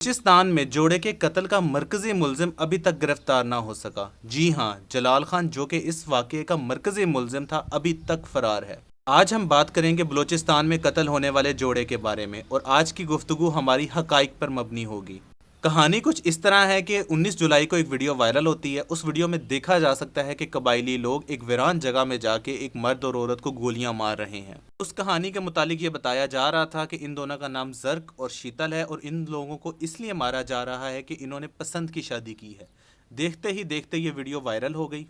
بلوچستان میں جوڑے کے قتل کا مرکزی ملزم ابھی تک گرفتار نہ ہو سکا۔ جی ہاں، جلال خان جو کہ اس واقعے کا مرکزی ملزم تھا ابھی تک فرار ہے۔ آج ہم بات کریں گے بلوچستان میں قتل ہونے والے جوڑے کے بارے میں، اور آج کی گفتگو ہماری حقائق پر مبنی ہوگی۔ کہانی کچھ اس طرح ہے کہ 19 جولائی کو ایک ویڈیو وائرل ہوتی ہے۔ اس ویڈیو میں دیکھا جا سکتا ہے کہ قبائلی لوگ ایک ویران جگہ میں جا کے ایک مرد اور عورت کو گولیاں مار رہے ہیں۔ اس کہانی کے متعلق یہ بتایا جا رہا تھا کہ ان دونوں کا نام زرق اور شیتل ہے، اور ان لوگوں کو اس لیے مارا جا رہا ہے کہ انہوں نے پسند کی شادی کی ہے۔ دیکھتے ہی دیکھتے یہ ویڈیو وائرل ہو گئی۔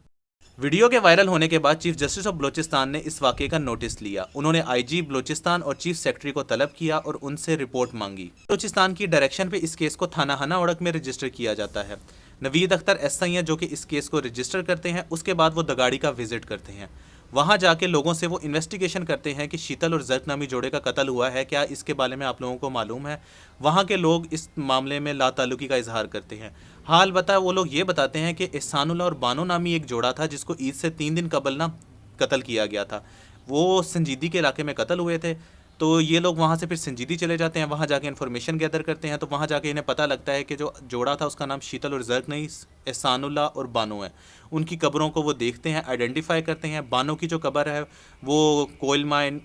ویڈیو کے وائرل ہونے کے بعد چیف جسٹس آف بلوچستان نے اس واقعے کا نوٹس لیا۔ انہوں نے آئی جی بلوچستان اور چیف سیکرٹری کو طلب کیا اور ان سے رپورٹ مانگی۔ بلوچستان کی ڈائریکشن پہ اس کیس کو تھانہ ہنا اڑک میں رجسٹر کیا جاتا ہے۔ نوید اختر ایس آئی ہیں جو کہ اس کیس کو رجسٹر کرتے ہیں۔ اس کے بعد وہ دگاڑی کا وزٹ کرتے ہیں۔ وہاں جا کے لوگوں سے وہ انویسٹیگیشن کرتے ہیں کہ شیتل اور زرق نامی جوڑے کا قتل ہوا ہے، کیا اس کے بارے میں آپ لوگوں کو معلوم ہے؟ وہاں کے لوگ اس معاملے میں لا تعلقی کا اظہار کرتے ہیں۔ حال بتا وہ لوگ یہ بتاتے ہیں کہ احسان اللہ اور بانو نامی ایک جوڑا تھا جس کو عید سے 3 دن قبل قتل کیا گیا تھا۔ وہ سنجیدی کے علاقے میں قتل ہوئے تھے، تو یہ لوگ وہاں سے پھر سنجیدی چلے جاتے ہیں۔ وہاں جا کے انفارمیشن گیدر کرتے ہیں، تو وہاں جا کے انہیں پتہ لگتا ہے کہ جو جوڑا تھا اس کا نام شیتل اور زرق نہیں، احسان اللہ اور بانو ہے۔ ان کی قبروں کو وہ دیکھتے ہیں، آئیڈینٹیفائی کرتے ہیں۔ بانو کی جو قبر ہے وہ کول مائن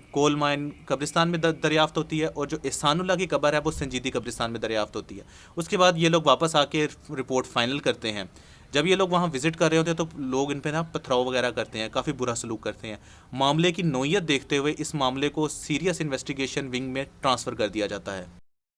قبرستان میں دریافت ہوتی ہے، اور جو احسان اللہ کی قبر ہے وہ سنجیدی قبرستان میں دریافت ہوتی ہے۔ اس کے بعد یہ لوگ واپس آ کے رپورٹ فائنل کرتے ہیں۔ جب یہ لوگ وہاں وزٹ کر رہے ہوتے ہیں تو لوگ ان پہ پتھراؤ وغیرہ کرتے ہیں، کافی برا سلوک کرتے ہیں۔ معاملے کی نوعیت دیکھتے ہوئے اس معاملے کو سیریس انویسٹیگیشن ونگ میں ٹرانسفر کر دیا جاتا ہے۔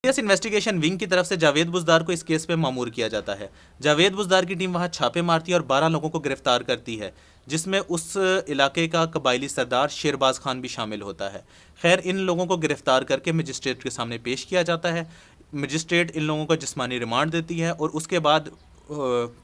سیریس انویسٹیگیشن ونگ کی طرف سے جاوید بزدار کو اس کیس پہ مامور کیا جاتا ہے۔ جاوید بزدار کی ٹیم وہاں چھاپے مارتی ہے اور 12 لوگوں کو گرفتار کرتی ہے، جس میں اس علاقے کا قبائلی سردار شیرباز خان بھی شامل ہوتا ہے۔ خیر، ان لوگوں کو گرفتار کر کے مجسٹریٹ کے سامنے پیش کیا جاتا ہے۔ مجسٹریٹ ان لوگوں کو جسمانی ریمانڈ دیتی ہے، اور اس کے بعد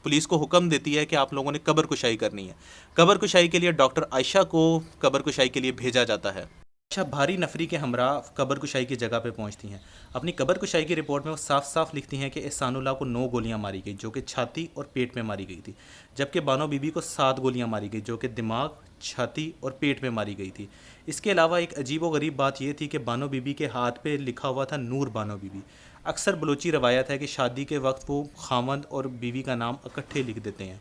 پولیس کو حکم دیتی ہے کہ آپ لوگوں نے قبر کشائی کرنی ہے۔ قبر کشائی کے لیے ڈاکٹر عائشہ کو قبر کشائی کے لیے بھیجا جاتا ہے۔ عائشہ بھاری نفری کے ہمراہ قبر کشائی کی جگہ پہ پہنچتی ہیں۔ اپنی قبر کشائی کی رپورٹ میں وہ صاف صاف لکھتی ہیں کہ احسان اللہ کو 9 گولیاں ماری گئی جو کہ چھاتی اور پیٹ میں ماری گئی تھی، جبکہ بانو بی بی کو 7 گولیاں ماری گئی جو کہ دماغ، چھاتی اور پیٹ میں ماری گئی تھی۔ اس کے علاوہ ایک عجیب و غریب بات یہ تھی کہ بانو بی بی کے ہاتھ پہ لکھا ہوا تھا نور بانو بی بی۔ اکثر بلوچی روایت ہے کہ شادی کے وقت وہ خاوند اور بیوی کا نام اکٹھے لکھ دیتے ہیں۔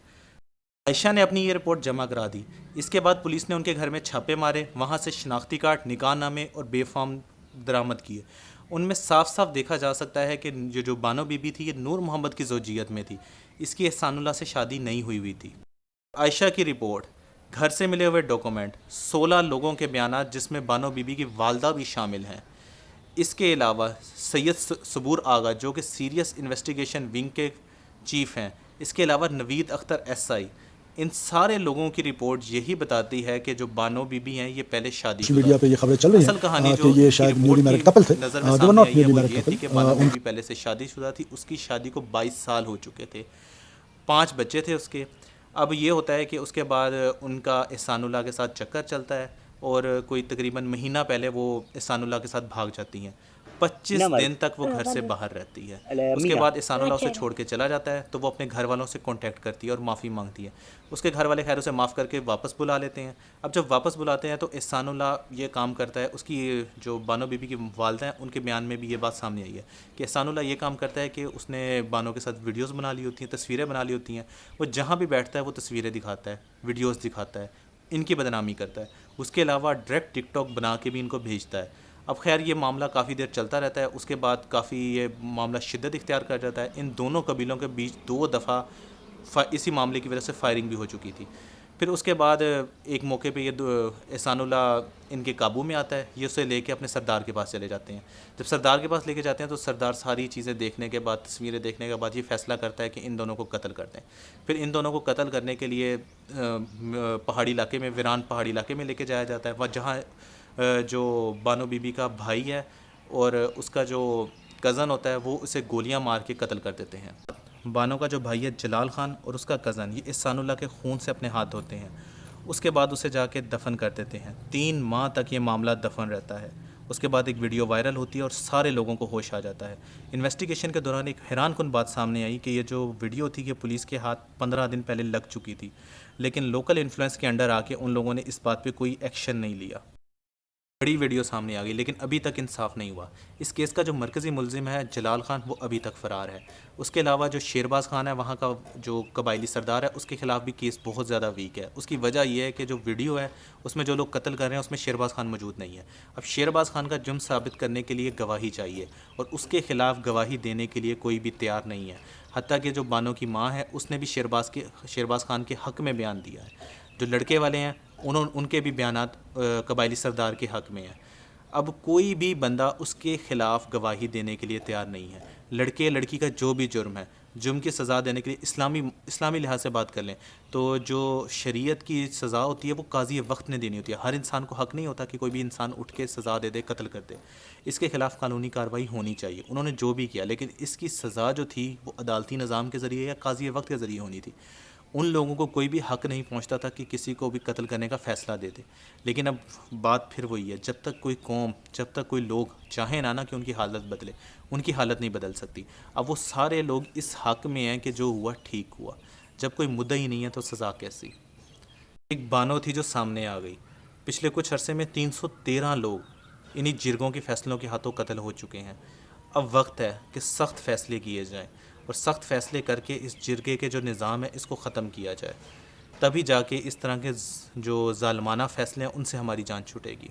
عائشہ نے اپنی یہ رپورٹ جمع کرا دی۔ اس کے بعد پولیس نے ان کے گھر میں چھاپے مارے، وہاں سے شناختی کارڈ، نکاح نامے اور بے فارم درآمد کیے۔ ان میں صاف صاف دیکھا جا سکتا ہے کہ جو بانو بی بی تھی یہ نور محمد کی زوجیت میں تھی، اس کی احسان اللہ سے شادی نہیں ہوئی تھی۔ عائشہ کی رپورٹ، گھر سے ملے ہوئے ڈاکومنٹ، 16 لوگوں کے بیانات جس میں بانو بی بی کی والدہ بھی شامل ہیں۔ اس کے علاوہ سید صبور آغا جو کہ سیریس انویسٹیگیشن ونگ کے چیف ہیں، اس کے علاوہ نوید اختر ایس آئی، ان سارے لوگوں کی رپورٹ یہی بتاتی ہے کہ جو بانو بی بی ہیں یہ پہلے شادی شدہ میڈیا پہ یہ خبریں چل رہی اصل کہانی ہیں جو کہ یہ شاید نیولی میرڈ کپل تھے، نظر میں they were سامنے not آئی ہے newly وہ married یہ تھی couple. کہ بانو بی بی پہلے سے شادی شدہ تھی۔ اس کی شادی کو 22 سال ہو چکے تھے، 5 بچے تھے اس کے۔ اب یہ ہوتا ہے کہ اس کے بعد ان کا احسان اللہ کے ساتھ چکر چلتا ہے، اور کوئی تقریباً مہینہ پہلے وہ احسان اللہ کے ساتھ بھاگ جاتی ہیں۔ 25 دن تک وہ گھر سے باہر رہتی ہے۔ اس کے بعد احسان اللہ اسے چھوڑ کے چلا جاتا ہے، تو وہ اپنے گھر والوں سے کانٹیکٹ کرتی ہے اور معافی مانگتی ہے۔ اس کے گھر والے خیر اسے معاف کر کے واپس بلا لیتے ہیں۔ اب جب واپس بلاتے ہیں تو احسان اللہ یہ کام کرتا ہے، اس کی جو بانو بی بی کی والدہ ہیں ان کے بیان میں بھی یہ بات سامنے آئی ہے کہ احسان اللہ یہ کام کرتا ہے کہ اس نے بانو کے ساتھ ویڈیوز بنا لی ہوتی ہیں، تصویریں بنا لی ہوتی ہیں۔ وہ جہاں بھی بیٹھتا ہے وہ تصویریں دکھاتا ہے، ویڈیوز دکھاتا ہے، ان کی بدنامی کرتا ہے۔ اس کے علاوہ ڈائریکٹ ٹک ٹاک بنا کے بھی ان کو بھیجتا ہے۔ اب خیر یہ معاملہ کافی دیر چلتا رہتا ہے۔ اس کے بعد کافی یہ معاملہ شدت اختیار کر جاتا ہے۔ ان دونوں قبیلوں کے بیچ 2 دفعہ اسی معاملے کی وجہ سے فائرنگ بھی ہو چکی تھی۔ پھر اس کے بعد ایک موقع پہ یہ احسان اللہ ان کے قابو میں آتا ہے، یہ اسے لے کے اپنے سردار کے پاس چلے جاتے ہیں۔ جب سردار کے پاس لے کے جاتے ہیں تو سردار ساری چیزیں دیکھنے کے بعد، تصویریں دیکھنے کے بعد یہ فیصلہ کرتا ہے کہ ان دونوں کو قتل کر دیں۔ پھر ان دونوں کو قتل کرنے کے لیے پہاڑی علاقے میں، ویران پہاڑی علاقے میں لے کے جایا جاتا ہے، وہاں جہاں جو بانو بی بی کا بھائی ہے اور اس کا جو کزن ہوتا ہے وہ اسے گولیاں مار کے قتل کر دیتے ہیں۔ بانو کا جو بھائی ہے جلال خان اور اس کا کزن یہ احسان اللہ کے خون سے اپنے ہاتھ دھوتے ہیں۔ اس کے بعد اسے جا کے دفن کر دیتے ہیں۔ 3 ماہ تک یہ معاملہ دفن رہتا ہے۔ اس کے بعد ایک ویڈیو وائرل ہوتی ہے اور سارے لوگوں کو ہوش آ جاتا ہے۔ انویسٹیگیشن کے دوران ایک حیران کن بات سامنے آئی کہ یہ جو ویڈیو تھی یہ پولیس کے ہاتھ 15 دن پہلے لگ چکی تھی، لیکن لوکل انفلوئنس کے انڈر آ کے ان لوگوں نے اس بات پہ کوئی ایکشن نہیں لیا۔ بڑی ویڈیو سامنے آ گئی لیکن ابھی تک انصاف نہیں ہوا۔ اس کیس کا جو مرکزی ملزم ہے جلال خان، وہ ابھی تک فرار ہے۔ اس کے علاوہ جو شیرباز خان ہے وہاں کا جو قبائلی سردار ہے، اس کے خلاف بھی کیس بہت زیادہ ویک ہے۔ اس کی وجہ یہ ہے کہ جو ویڈیو ہے اس میں جو لوگ قتل کر رہے ہیں اس میں شیرباز خان موجود نہیں ہے۔ اب شیرباز خان کا جرم ثابت کرنے کے لیے گواہی چاہیے اور اس کے خلاف گواہی دینے کے لیے کوئی بھی تیار نہیں ہے۔ حتیٰ کہ جو بانو کی ماں ہے اس نے بھی شیرباز خان کے حق میں بیان دیا ہے۔ جو لڑکے والے ہیں ان کے بھی بیانات قبائلی سردار کے حق میں ہیں۔ اب کوئی بھی بندہ اس کے خلاف گواہی دینے کے لیے تیار نہیں ہے۔ لڑکے لڑکی کا جو بھی جرم ہے، جرم کی سزا دینے کے لیے اسلامی لحاظ سے بات کر لیں تو جو شریعت کی سزا ہوتی ہے وہ قاضی وقت نے دینی ہوتی ہے۔ ہر انسان کو حق نہیں ہوتا کہ کوئی بھی انسان اٹھ کے سزا دے دے، قتل کر دے۔ اس کے خلاف قانونی کارروائی ہونی چاہیے۔ انہوں نے جو بھی کیا، لیکن اس کی سزا جو تھی وہ عدالتی نظام کے ذریعے یا قاضی وقت کے ذریعے ہونی تھی۔ ان لوگوں کو کوئی بھی حق نہیں پہنچتا تھا کہ کسی کو بھی قتل کرنے کا فیصلہ دے دے۔ لیکن اب بات پھر وہی ہے، جب تک کوئی قوم، جب تک کوئی لوگ چاہیں نا کہ ان کی حالت بدلے، ان کی حالت نہیں بدل سکتی۔ اب وہ سارے لوگ اس حق میں ہیں کہ جو ہوا ٹھیک ہوا۔ جب کوئی مدعی نہیں ہے تو سزا کیسی؟ ایک بانو تھی جو سامنے آ گئی۔ پچھلے کچھ عرصے میں 313 لوگ انہی جرگوں کے فیصلوں کے ہاتھوں قتل ہو چکے ہیں۔ اب وقت ہے کہ سخت فیصلے کیے جائیں اور سخت فیصلے کر کے اس جرگے کے جو نظام ہے اس کو ختم کیا جائے، تبھی جا کے اس طرح کے جو ظالمانہ فیصلے ہیں ان سے ہماری جان چھوٹے گی۔